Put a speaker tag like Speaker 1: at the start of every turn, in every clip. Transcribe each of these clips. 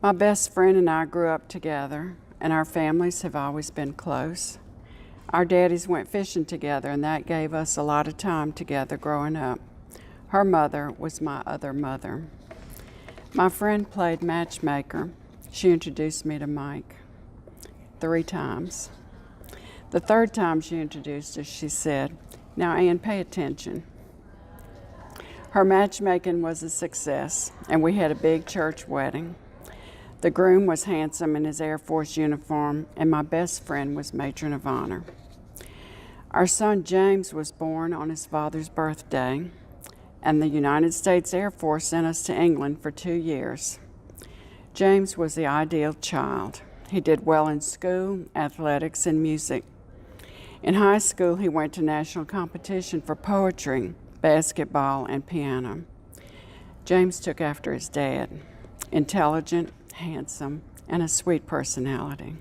Speaker 1: My best friend and I grew up together, and our families have always been close. Our daddies went fishing together, and that gave us a lot of time together growing up. Her mother was my other mother. My friend played matchmaker. She introduced me to Mike 3 times. The 3rd time she introduced us, she said, "Now, Ann, pay attention." Her matchmaking was a success, and we had a big church wedding. The groom was handsome in his Air Force uniform, and my best friend was matron of honor. Our son James was born on his father's birthday, and the United States Air Force sent us to England for 2 years. James was the ideal child. He did well in school, athletics, and music. In high school, he went to national competition for poetry, basketball, and piano. James took after his dad, intelligent, handsome, and a sweet personality.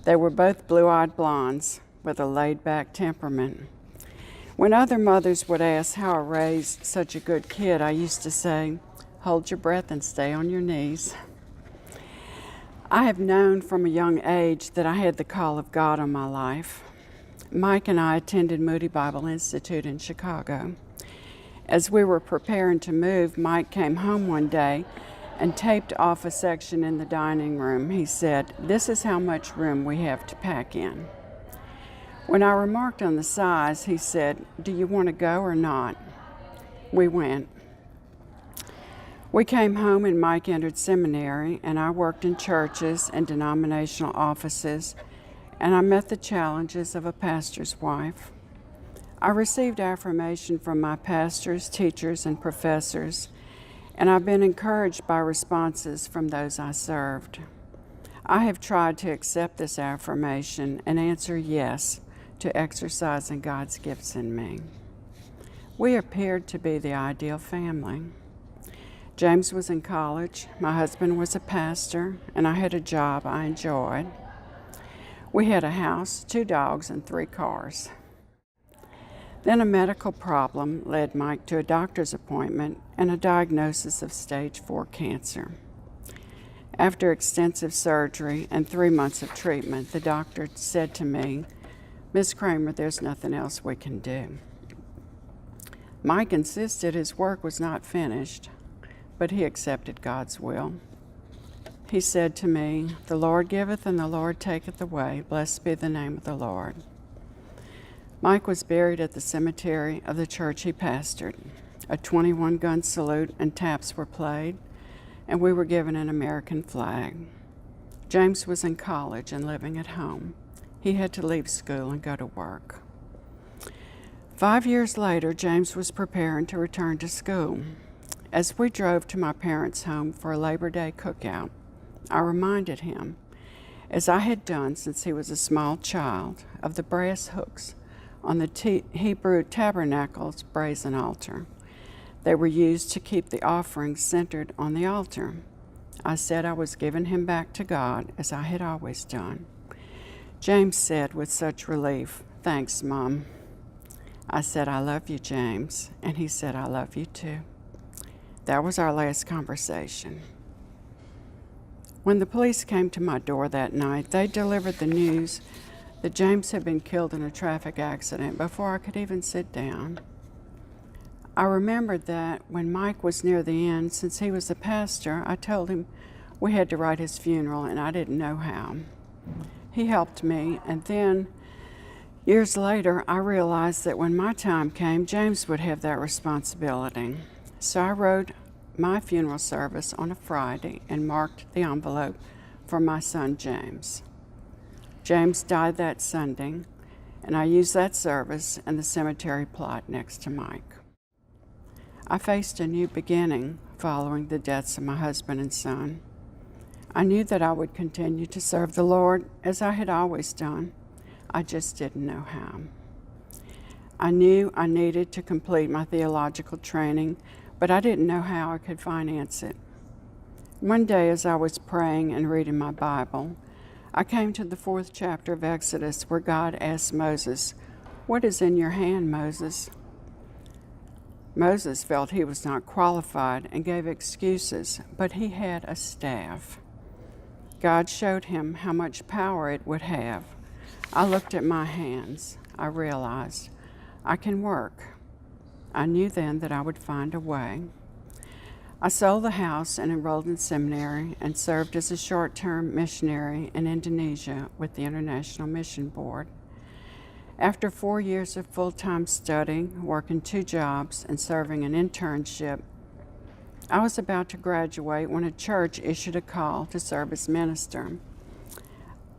Speaker 1: They were both blue-eyed blondes with a laid-back temperament. When other mothers would ask how I raised such a good kid, I used to say, "Hold your breath and stay on your knees." I have known from a young age that I had the call of God on my life. Mike and I attended Moody Bible Institute in Chicago. As we were preparing to move, Mike came home one day and taped off a section in the dining room. He said, "This is how much room we have to pack in." When I remarked on the size, he said, "Do you want to go or not?" We went. We came home and Mike entered seminary, and I worked in churches and denominational offices, and I met the challenges of a pastor's wife. I received affirmation from my pastors, teachers, and professors, and I've been encouraged by responses from those I served. I have tried to accept this affirmation and answer yes to exercising God's gifts in me. We appeared to be the ideal family. James was in college, my husband was a pastor, and I had a job I enjoyed. We had a house, 2 dogs, and 3 cars. Then a medical problem led Mike to a doctor's appointment and a diagnosis of stage 4 cancer. After extensive surgery and 3 months of treatment, the doctor said to me, "Miss Cramer, there's nothing else we can do." Mike insisted his work was not finished, but he accepted God's will. He said to me, "The Lord giveth and the Lord taketh away. Blessed be the name of the Lord." Mike was buried at the cemetery of the church he pastored. A 21-gun salute and taps were played, and we were given an American flag. James was in college and living at home. He had to leave school and go to work. 5 years later, James was preparing to return to school. As we drove to my parents' home for a Labor Day cookout, I reminded him, as I had done since he was a small child, of the brass hooks on the Hebrew tabernacle's brazen altar. They were used to keep the offerings centered on the altar. I said I was giving him back to God, as I had always done. James said with such relief, "Thanks, Mom." I said, "I love you, James," and he said, "I love you too." That was our last conversation. When the police came to my door that night, they delivered the news that James had been killed in a traffic accident before I could even sit down. I remembered that when Mike was near the end, since he was a pastor, I told him we had to write his funeral and I didn't know how. He helped me, and then years later, I realized that when my time came, James would have that responsibility. So I wrote my funeral service on a Friday and marked the envelope for my son James. James died that Sunday, and I used that service and the cemetery plot next to Mike. I faced a new beginning following the deaths of my husband and son. I knew that I would continue to serve the Lord as I had always done. I just didn't know how. I knew I needed to complete my theological training, but I didn't know how I could finance it. One day, as I was praying and reading my Bible, I came to the 4th chapter of Exodus, where God asked Moses, "What is in your hand, Moses?" Moses felt he was not qualified and gave excuses, but he had a staff. God showed him how much power it would have. I looked at my hands. I realized I can work. I knew then that I would find a way. I sold the house and enrolled in seminary and served as a short-term missionary in Indonesia with the International Mission Board. After 4 years of full-time studying, working 2 jobs, and serving an internship, I was about to graduate when a church issued a call to serve as minister.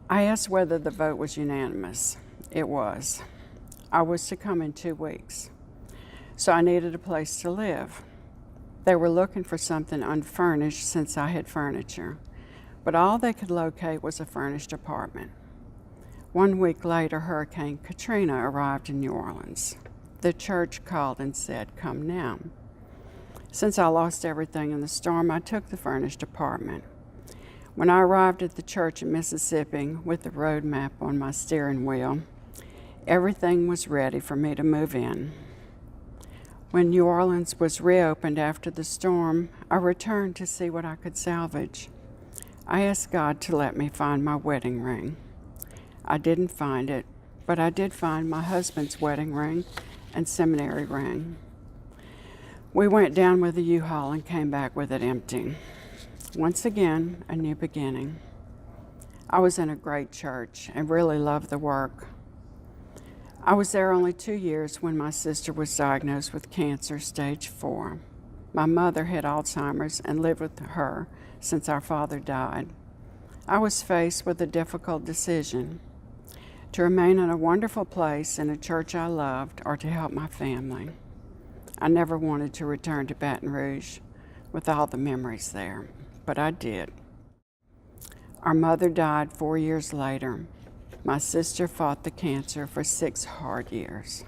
Speaker 1: I asked whether the vote was unanimous. It was. I was to come in 2 weeks, so I needed a place to live. They were looking for something unfurnished since I had furniture, but all they could locate was a furnished apartment. 1 week later, Hurricane Katrina arrived in New Orleans. The church called and said, "Come now." Since I lost everything in the storm, I took the furnished apartment. When I arrived at the church in Mississippi with the road map on my steering wheel, everything was ready for me to move in. When New Orleans was reopened after the storm, I returned to see what I could salvage. I asked God to let me find my wedding ring. I didn't find it, but I did find my husband's wedding ring and seminary ring. We went down with a U-Haul and came back with it empty. Once again, a new beginning. I was in a great church and really loved the work. I was there only 2 years when my sister was diagnosed with cancer, stage 4. My mother had Alzheimer's and lived with her since our father died. I was faced with a difficult decision: to remain in a wonderful place in a church I loved or to help my family. I never wanted to return to Baton Rouge with all the memories there, but I did. Our mother died 4 years later. My sister fought the cancer for 6 hard years.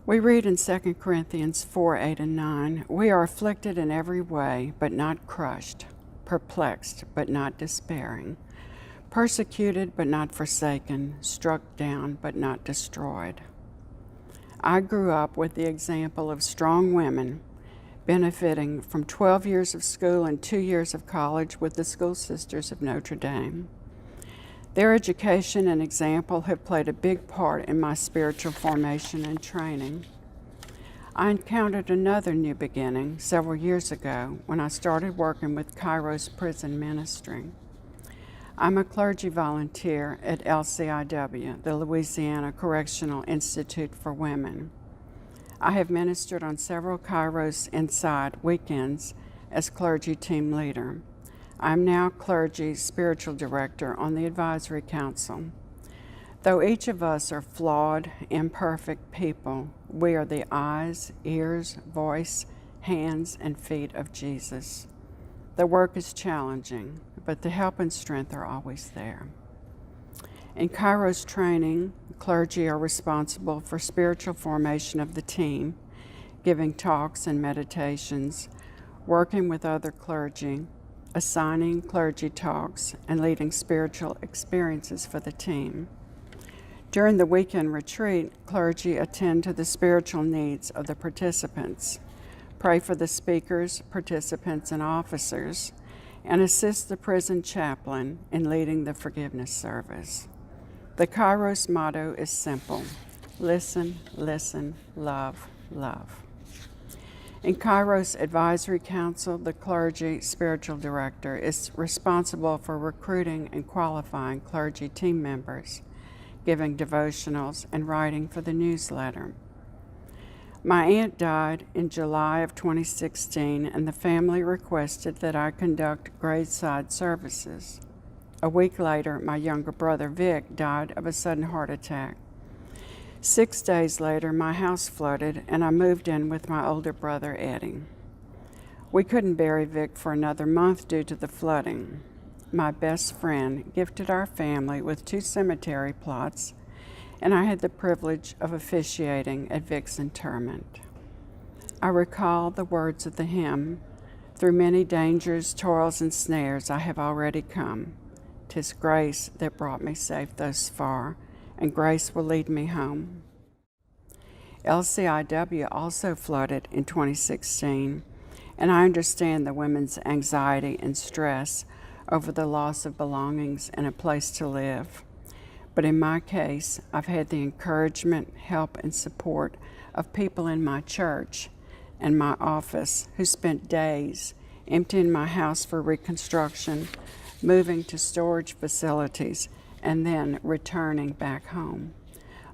Speaker 1: We read in 2 Corinthians 4:8 and 9, "We are afflicted in every way, but not crushed, perplexed, but not despairing, persecuted, but not forsaken, struck down, but not destroyed." I grew up with the example of strong women, benefiting from 12 years of school and 2 years of college with the School Sisters of Notre Dame. Their education and example have played a big part in my spiritual formation and training. I encountered another new beginning several years ago when I started working with Kairos Prison Ministry. I'm a clergy volunteer at LCIW, the Louisiana Correctional Institute for Women. I have ministered on several Kairos Inside weekends as clergy team leader. I'm now clergy spiritual director on the advisory council. Though each of us are flawed, imperfect people, we are the eyes, ears, voice, hands, and feet of Jesus. The work is challenging, but the help and strength are always there. In Kairos training, clergy are responsible for spiritual formation of the team, giving talks and meditations, working with other clergy, assigning clergy talks, and leading spiritual experiences for the team. During the weekend retreat, clergy attend to the spiritual needs of the participants, pray for the speakers, participants, and officers, and assist the prison chaplain in leading the forgiveness service. The Kairos motto is simple: listen, listen, love, love. In Kairos Advisory Council, the clergy spiritual director is responsible for recruiting and qualifying clergy team members, giving devotionals, and writing for the newsletter. My aunt died in July of 2016, and the family requested that I conduct graveside services. A week later, my younger brother Vic died of a sudden heart attack. 6 days later, my house flooded, and I moved in with my older brother, Eddie. We couldn't bury Vic for another month due to the flooding. My best friend gifted our family with 2 cemetery plots, and I had the privilege of officiating at Vic's interment. I recall the words of the hymn, "Through many dangers, toils, and snares I have already come. 'Tis grace that brought me safe thus far, and grace will lead me home." LCIW also flooded in 2016, and I understand the women's anxiety and stress over the loss of belongings and a place to live. But in my case, I've had the encouragement, help, and support of people in my church and my office who spent days emptying my house for reconstruction, moving to storage facilities, and then returning back home.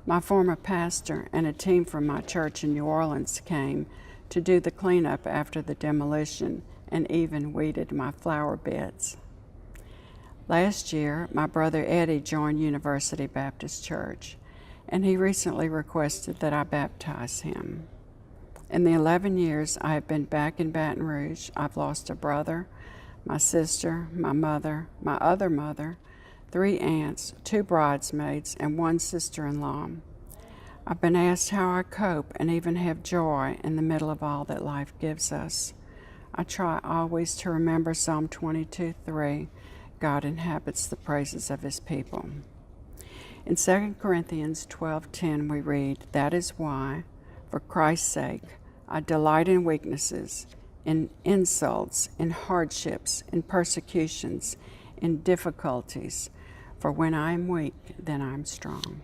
Speaker 1: My former pastor and a team from my church in New Orleans came to do the cleanup after the demolition and even weeded my flower beds. Last year, my brother Eddie joined University Baptist Church, and he recently requested that I baptize him. In the 11 years I have been back in Baton Rouge, I've lost a brother, my sister, my mother, my other mother, 3 aunts, 2 bridesmaids, and 1 sister-in-law. I've been asked how I cope and even have joy in the middle of all that life gives us. I try always to remember Psalm 22:3, God inhabits the praises of his people. In 2 Corinthians 12:10 we read, "That is why, for Christ's sake, I delight in weaknesses, in insults, in hardships, in persecutions, in difficulties. For when I am weak, then I am strong."